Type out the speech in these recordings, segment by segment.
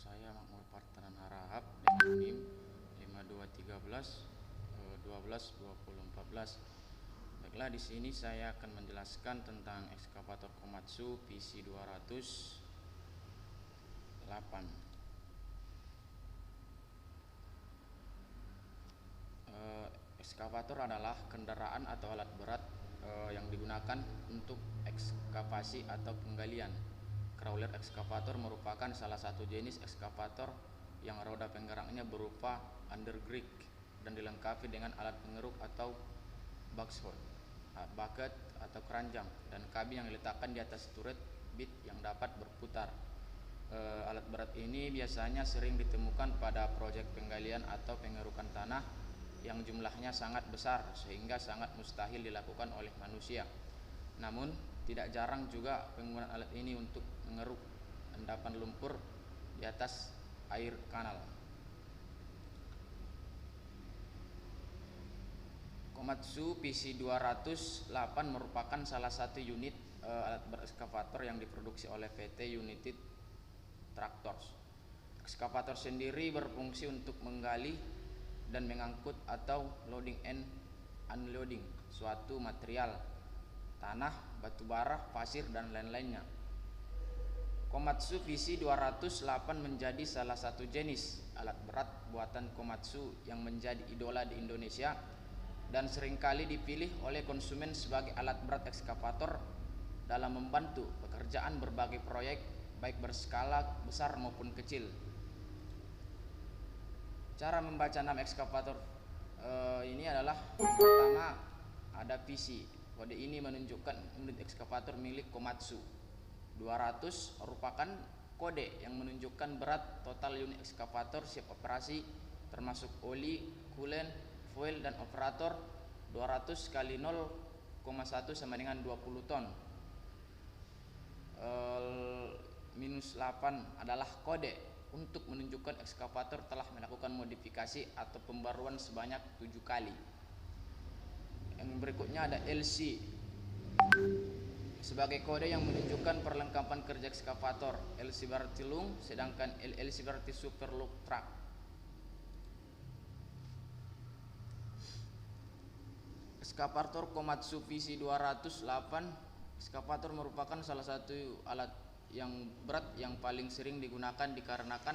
Saya Makmur Partenan Harahap dengan NIM 5213 12 20 14. Baiklah, di sini saya akan menjelaskan tentang ekskavator Komatsu PC 208. Ekskavator adalah kendaraan atau alat berat yang digunakan untuk ekskavasi atau penggalian. Crawler excavator merupakan salah satu jenis ekskavator yang roda penggeraknya berupa undergrip dan dilengkapi dengan alat pengeruk atau backhoe, bucket atau keranjang, dan kabin yang diletakkan di atas turret bit yang dapat berputar. Alat berat ini biasanya sering ditemukan pada proyek penggalian atau pengerukan tanah yang jumlahnya sangat besar sehingga sangat mustahil dilakukan oleh manusia. Namun, tidak jarang juga penggunaan alat ini untuk mengeruk endapan lumpur di atas air kanal. Komatsu PC 208 merupakan salah satu unit alat berat ekskavator yang diproduksi oleh PT United Tractors. Ekskavator sendiri berfungsi untuk menggali dan mengangkut atau loading and unloading suatu material, tanah, batu bara, pasir, dan lain-lainnya. Komatsu PC 208 menjadi salah satu jenis alat berat buatan Komatsu yang menjadi idola di Indonesia dan seringkali dipilih oleh konsumen sebagai alat berat ekskavator dalam membantu pekerjaan berbagai proyek baik berskala besar maupun kecil. Cara membaca nama ekskavator ini adalah yang pertama ada PC. Kode ini menunjukkan unit ekskavator milik Komatsu. 200 merupakan kode yang menunjukkan berat total unit ekskavator siap operasi termasuk oli, coolant, fuel, dan operator. 200 kali 0,1 sama dengan 20 ton. Minus 8 adalah kode untuk menunjukkan ekskavator telah melakukan modifikasi atau pembaruan sebanyak 7 kali. Yang berikutnya ada LC sebagai kode yang menunjukkan perlengkapan kerja ekskavator. LC berarti lung, sedangkan LLC berarti super loop truck. Ekskavator Komatsu PC 208. Ekskavator merupakan salah satu alat yang berat yang paling sering digunakan dikarenakan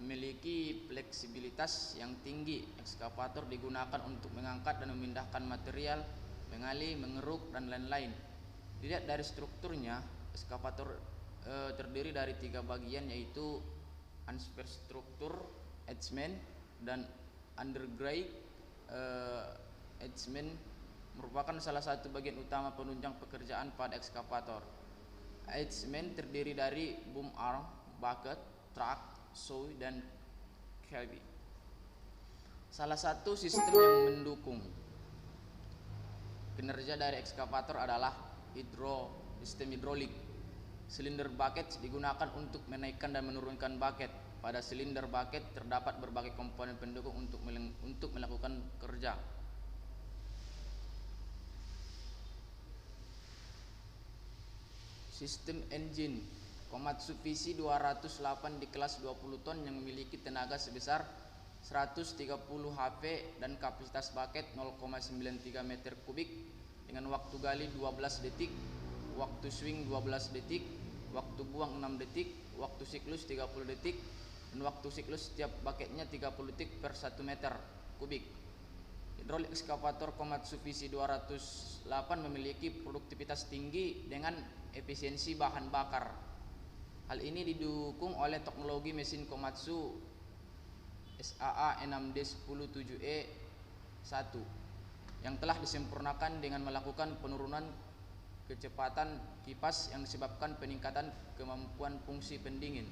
memiliki fleksibilitas yang tinggi. Ekskavator digunakan untuk mengangkat dan memindahkan material, mengali, mengeruk, dan lain-lain. Dilihat dari strukturnya, ekskavator terdiri dari 3 bagian, yaitu superstruktur, attachment, dan undergrade. Attachment merupakan salah satu bagian utama penunjang pekerjaan pada ekskavator. Attachment terdiri dari boom arm, bucket, truck, saw, dan cabby. Salah satu sistem yang mendukung kinerja dari ekskavator adalah sistem hidrolik. Silinder bucket digunakan untuk menaikkan dan menurunkan bucket. Pada silinder bucket terdapat berbagai komponen pendukung untuk melakukan kerja. Sistem engine Komatsu PC 208 di kelas 20 ton yang memiliki tenaga sebesar 130 HP dan kapasitas bucket 0,93 meter kubik dengan waktu gali 12 detik, waktu swing 12 detik, waktu buang 6 detik, waktu siklus 30 detik, dan waktu siklus setiap bucketnya 30 detik per 1 meter kubik. Hidrolik ekskavator Komatsu PC 208 memiliki produktivitas tinggi dengan efisiensi bahan bakar. Hal ini didukung oleh teknologi mesin Komatsu SAA 6D107E1 yang telah disempurnakan dengan melakukan penurunan kecepatan kipas yang disebabkan peningkatan kemampuan fungsi pendingin.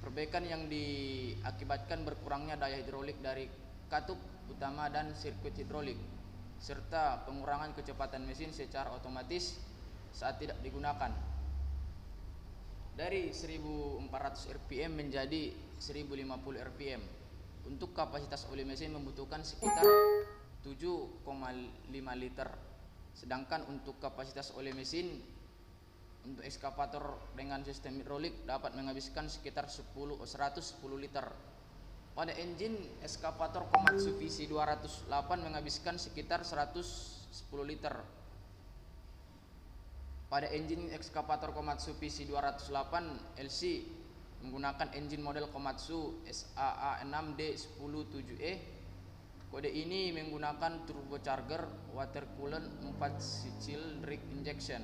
Perbaikan yang diakibatkan berkurangnya daya hidrolik dari katup utama dan sirkuit hidrolik, serta pengurangan kecepatan mesin secara otomatis saat tidak digunakan dari 1400 rpm menjadi 1050 rpm. Untuk kapasitas oli mesin membutuhkan sekitar 7,5 liter, sedangkan untuk kapasitas oli mesin Untuk ekskavator dengan sistem hidrolik dapat menghabiskan sekitar 110 liter. Pada engine ekskavator Komatsu VC208 menghabiskan sekitar 110 liter. Pada engine ekskavator Komatsu VC208 LC menggunakan engine model Komatsu SAA6D107E. Kode ini menggunakan turbocharger water coolant 4 cylinder injection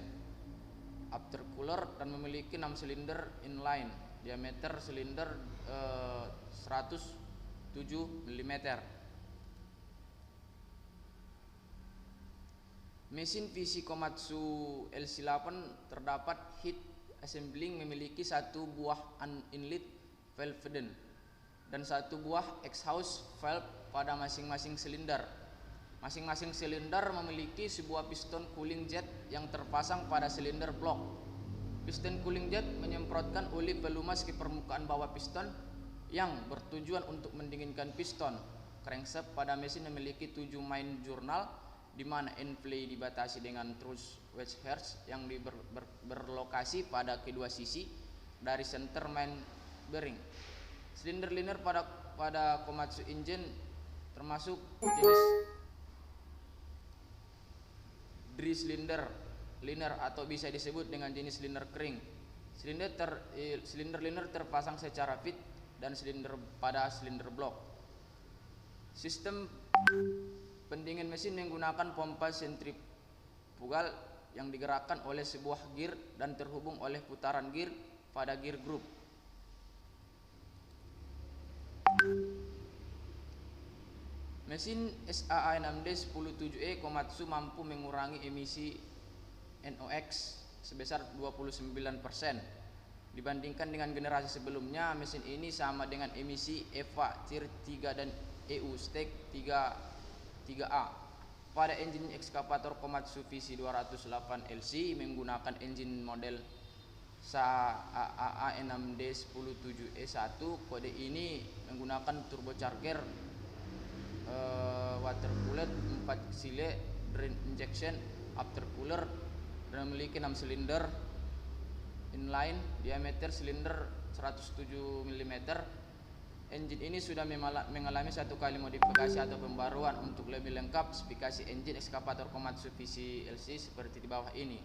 aftercooler dan memiliki 6 silinder inline, diameter silinder 107 mm. Mesin VC Komatsu LC8 terdapat heat assembling memiliki satu buah inlet valve dan satu buah exhaust valve pada masing-masing silinder. Masing-masing silinder memiliki sebuah piston cooling jet yang terpasang pada silinder blok. Piston cooling jet menyemprotkan oli pelumas ke permukaan bawah piston yang bertujuan untuk mendinginkan piston. Crankshaft pada mesin memiliki 7 main jurnal, di mana end play dibatasi dengan truss wedge hairs yang berlokasi pada kedua sisi dari center main bearing. Silinder liner pada Komatsu engine termasuk jenis dry cylinder liner atau bisa disebut dengan jenis liner kering. Silinder liner terpasang secara fit dan silinder pada silinder blok. Sistem pendingin mesin menggunakan pompa sentrifugal yang digerakkan oleh sebuah gear dan terhubung oleh putaran gear pada gear group. Mesin SAA6D107E Komatsu mampu mengurangi emisi NOx sebesar 29% dibandingkan dengan generasi sebelumnya. Mesin ini sama dengan emisi EVA Tier 3 dan EU Stek 3A. Pada engine ekskavator Komatsu VC208 LC menggunakan engine model SAA6D107E1. Kode ini menggunakan turbocharger water coolant 4 cylinder injection aftercooler dan memiliki 6 silinder inline, diameter silinder 107 mm. Engine ini sudah mengalami satu kali modifikasi atau pembaruan. Untuk lebih lengkap spesifikasi engine ekskavator Komatsu VC-LC seperti di bawah ini.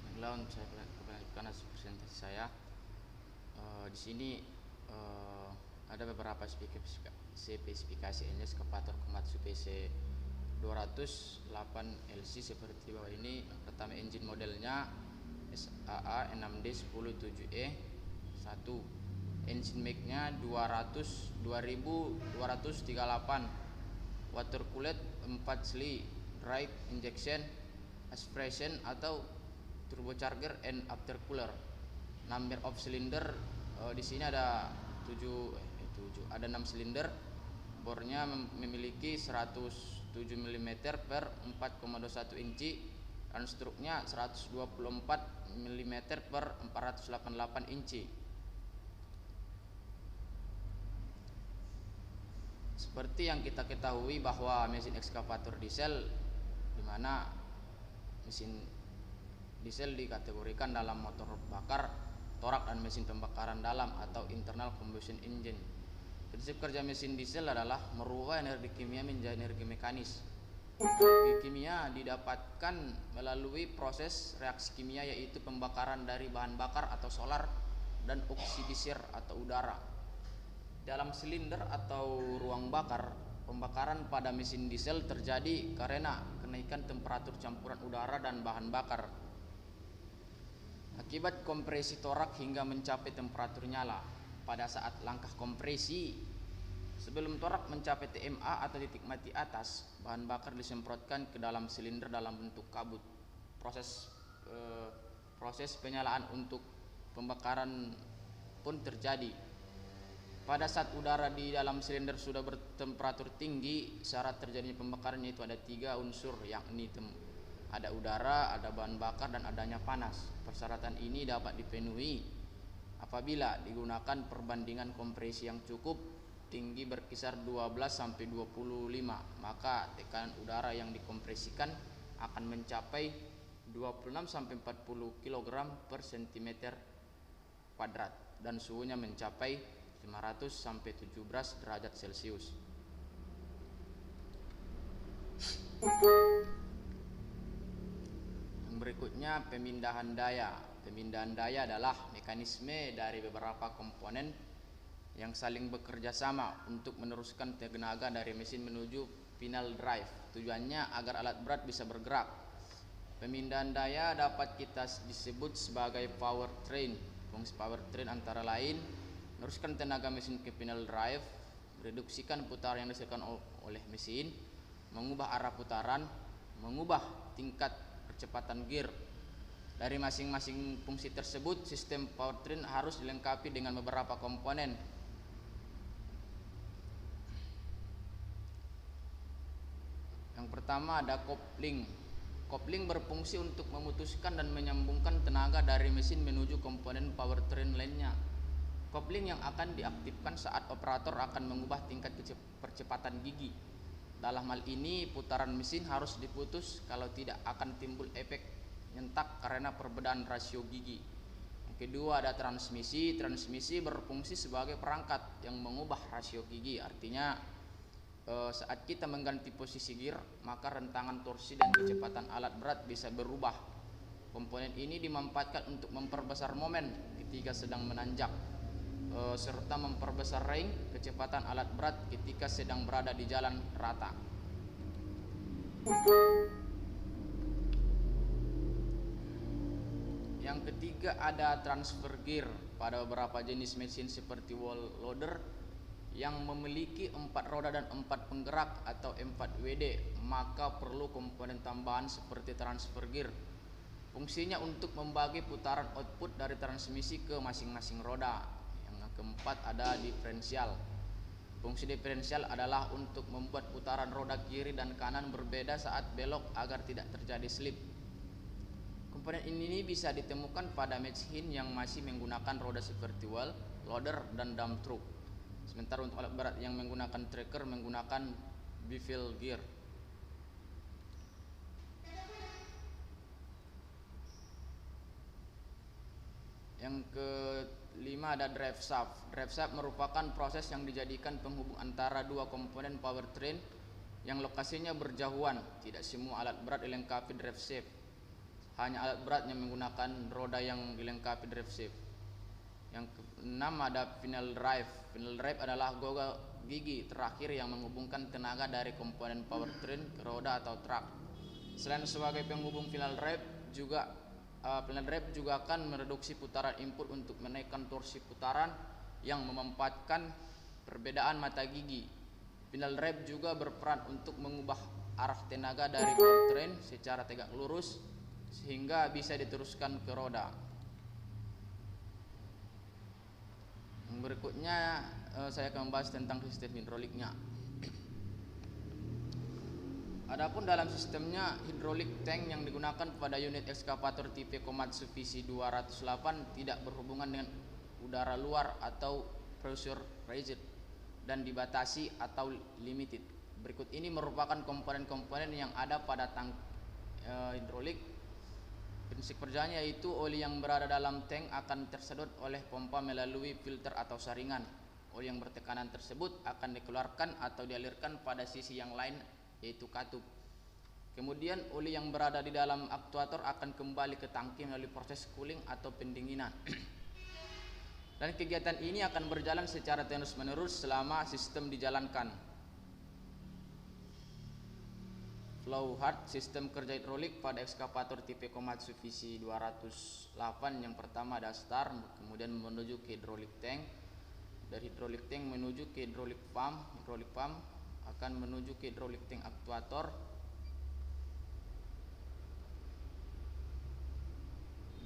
Baiklah, untuk saya kembalikan hasil presentasi saya. Di sini ada beberapa spesifikasi engine ekskavator Komatsu VC208 LC seperti di bawah ini. Yang pertama, engine modelnya SAA6D107E1. Engine make-nya 2238, water coolant 4 cylinder dry injection aspiration atau turbocharger and aftercooler. Number of cylinder di sini ada 6 silinder. Bornya memiliki 107 mm per 4,21 inci dan struknya 124 mm per 488 inci. Seperti yang kita ketahui bahwa mesin ekskavator diesel, di mana mesin diesel dikategorikan dalam motor bakar, torak, dan mesin pembakaran dalam atau internal combustion engine. Prinsip kerja mesin diesel adalah merubah energi kimia menjadi energi mekanis. Energi kimia didapatkan melalui proses reaksi kimia, yaitu pembakaran dari bahan bakar atau solar dan oksidisir atau udara. Dalam silinder atau ruang bakar, pembakaran pada mesin diesel terjadi karena kenaikan temperatur campuran udara dan bahan bakar akibat kompresi torak hingga mencapai temperatur nyala. Pada saat langkah kompresi, sebelum torak mencapai TMA atau titik mati atas, bahan bakar disemprotkan ke dalam silinder dalam bentuk kabut. Proses penyalaan untuk pembakaran pun terjadi. Pada saat udara di dalam silinder sudah bertemperatur tinggi, syarat terjadinya pembakaran yaitu ada 3 unsur, yakni ada udara, ada bahan bakar, dan adanya panas. Persyaratan ini dapat dipenuhi apabila digunakan perbandingan kompresi yang cukup tinggi berkisar 12-25, maka tekanan udara yang dikompresikan akan mencapai 26 sampai 40 kg per cm kuadrat dan suhunya mencapai 500 sampai 17 derajat Celcius. Yang berikutnya pemindahan daya. Pemindahan daya adalah mekanisme dari beberapa komponen yang saling bekerja sama untuk meneruskan tenaga dari mesin menuju final drive. Tujuannya agar alat berat bisa bergerak. Pemindahan daya dapat kita disebut sebagai powertrain. Fungsi powertrain antara lain meneruskan tenaga mesin ke final drive, mereduksikan putaran yang dihasilkan oleh mesin, mengubah arah putaran, mengubah tingkat percepatan gear. Dari masing-masing fungsi tersebut, sistem powertrain harus dilengkapi dengan beberapa komponen. Yang pertama ada kopling. Kopling berfungsi untuk memutuskan dan menyambungkan tenaga dari mesin menuju komponen powertrain lainnya. Kopling yang akan diaktifkan saat operator akan mengubah tingkat percepatan gigi. Dalam hal ini, putaran mesin harus diputus, kalau tidak akan timbul efek nyentak karena perbedaan rasio gigi. Yang kedua ada transmisi. Transmisi berfungsi sebagai perangkat yang mengubah rasio gigi. Artinya saat kita mengganti posisi gear, maka rentangan torsi dan kecepatan alat berat bisa berubah. Komponen ini dimanfaatkan untuk memperbesar momen ketika sedang menanjak, serta memperbesar range kecepatan alat berat ketika sedang berada di jalan rata. Yang ketiga ada transfer gear. Pada beberapa jenis mesin seperti wall loader yang memiliki 4 roda dan 4 penggerak atau 4WD, maka perlu komponen tambahan seperti transfer gear. Fungsinya untuk membagi putaran output dari transmisi ke masing-masing roda. Yang keempat ada diferensial. Fungsi diferensial adalah untuk membuat putaran roda kiri dan kanan berbeda saat belok agar tidak terjadi slip. Komponen ini bisa ditemukan pada mesin yang masih menggunakan roda seperti wall loader dan dump truck. Sementara untuk alat berat yang menggunakan tracker menggunakan bevel gear. Yang kelima ada drive shaft. Drive shaft merupakan proses yang dijadikan penghubung antara dua komponen powertrain yang lokasinya berjauhan. Tidak semua alat berat dilengkapi drive shaft. Hanya alat berat yang menggunakan roda yang dilengkapi drive shaft. Yang keenam ada final drive. Final drive adalah gogol gigi terakhir yang menghubungkan tenaga dari komponen powertrain ke roda atau truk. Selain sebagai penghubung final drive juga akan mereduksi putaran input untuk menaikkan torsi putaran yang memanfaatkan perbedaan mata gigi. Final drive juga berperan untuk mengubah arah tenaga dari powertrain secara tegak lurus sehingga bisa diteruskan ke roda. Yang berikutnya saya akan membahas tentang sistem hidroliknya. Adapun dalam sistemnya, hidrolik tank yang digunakan pada unit ekskavator tipe Komatsu VC208 tidak berhubungan dengan udara luar atau pressure raised dan dibatasi atau limited. Berikut ini merupakan komponen-komponen yang ada pada tangki hidrolik. Prinsip kerjanya yaitu oli yang berada dalam tank akan tersedot oleh pompa melalui filter atau saringan. Oli yang bertekanan tersebut akan dikeluarkan atau dialirkan pada sisi yang lain, yaitu katup. Kemudian oli yang berada di dalam aktuator akan kembali ke tangki melalui proses cooling atau pendinginan. Dan kegiatan ini akan berjalan secara terus-menerus selama sistem dijalankan. Flow hard, sistem kerja hidrolik pada ekskavator tipe Komatsu VC208. Yang pertama ada start, kemudian menuju ke hidrolik tank. Dari hidrolik tank menuju ke hidrolik pump. Hidrolik pump akan menuju ke hidrolik tank aktuator,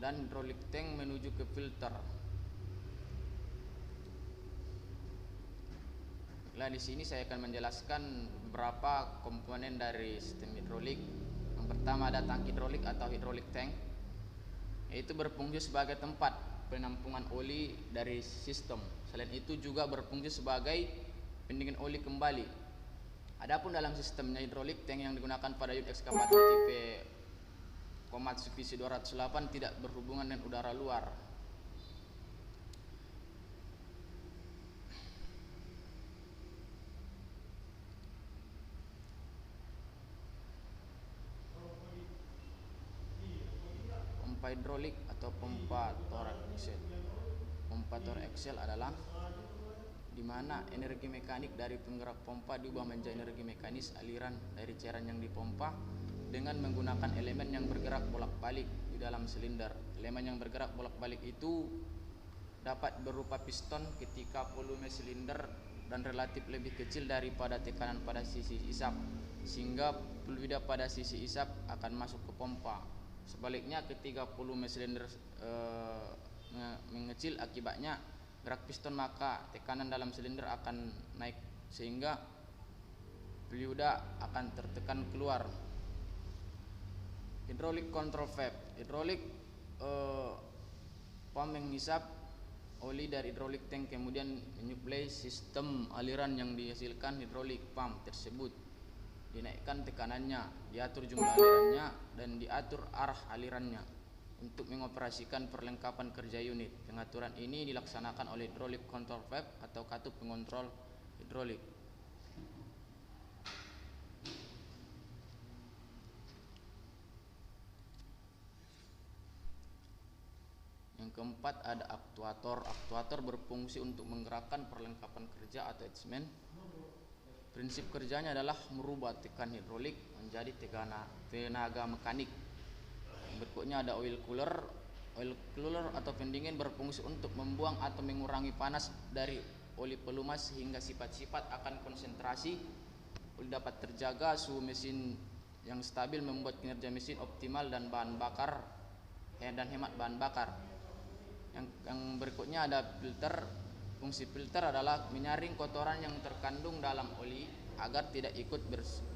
dan hidrolik tank menuju ke filter. Nah, di sini saya akan menjelaskan beberapa komponen dari sistem hidrolik. Yang pertama ada tangki hidrolik atau hidrolik tank, yaitu berfungsi sebagai tempat penampungan oli dari sistem. Selain itu juga berfungsi sebagai pendingin oli kembali. Adapun dalam sistemnya hidrolik tank yang digunakan pada unit ekskavator tipe Komatsubishi 208 tidak berhubungan dengan udara luar. Pompa hidrolik atau pompa toraksel. Pompa toraksel adalah di mana energi mekanik dari penggerak pompa diubah menjadi energi mekanis aliran dari cairan yang dipompa dengan menggunakan elemen yang bergerak bolak-balik di dalam silinder. Elemen yang bergerak bolak-balik itu dapat berupa piston ketika volume silinder dan relatif lebih kecil daripada tekanan pada sisi isap, sehingga fluida pada sisi isap akan masuk ke pompa. Sebaliknya ketika volume silinder mengecil akibatnya gerak piston, maka tekanan dalam silinder akan naik sehingga fluida akan tertekan keluar. Hydraulic control valve. Hidrolik pump menghisap oli dari hidrolik tank kemudian menyuplai sistem aliran yang dihasilkan hidrolik pump tersebut. Dinaikkan tekanannya, diatur jumlah alirannya, dan diatur arah alirannya untuk mengoperasikan perlengkapan kerja unit. Pengaturan ini dilaksanakan oleh hydraulic control valve atau katup pengontrol hidrolik. Yang keempat ada aktuator. Aktuator berfungsi untuk menggerakkan perlengkapan kerja atau attachment. Prinsip kerjanya adalah merubah tekan hidrolik menjadi tenaga mekanik. Berikutnya ada oil cooler. Oil cooler atau pendingin berfungsi untuk membuang atau mengurangi panas dari oli pelumas sehingga sifat-sifat akan konsentrasi oli dapat terjaga. Suhu mesin yang stabil membuat kinerja mesin optimal dan hemat bahan bakar. Yang berikutnya ada filter. Fungsi filter adalah menyaring kotoran yang terkandung dalam oli agar tidak ikut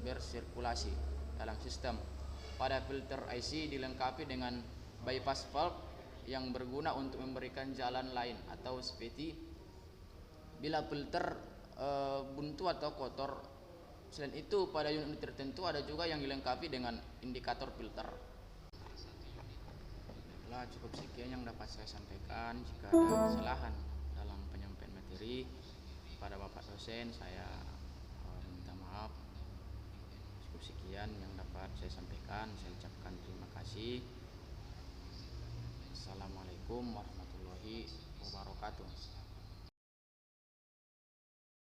bersirkulasi dalam sistem. Pada filter IC dilengkapi dengan bypass valve yang berguna untuk memberikan jalan lain atau seperti bila filter buntu atau kotor. Selain itu, pada unit tertentu ada juga yang dilengkapi dengan indikator filter. Cukup sekian yang dapat saya sampaikan. Jika ada kesalahan dalam penyampaian materi pada Bapak dosen, saya minta maaf. Cukup sekian yang dapat saya sampaikan. Saya ucapkan terima kasih. Assalamualaikum warahmatullahi wabarakatuh.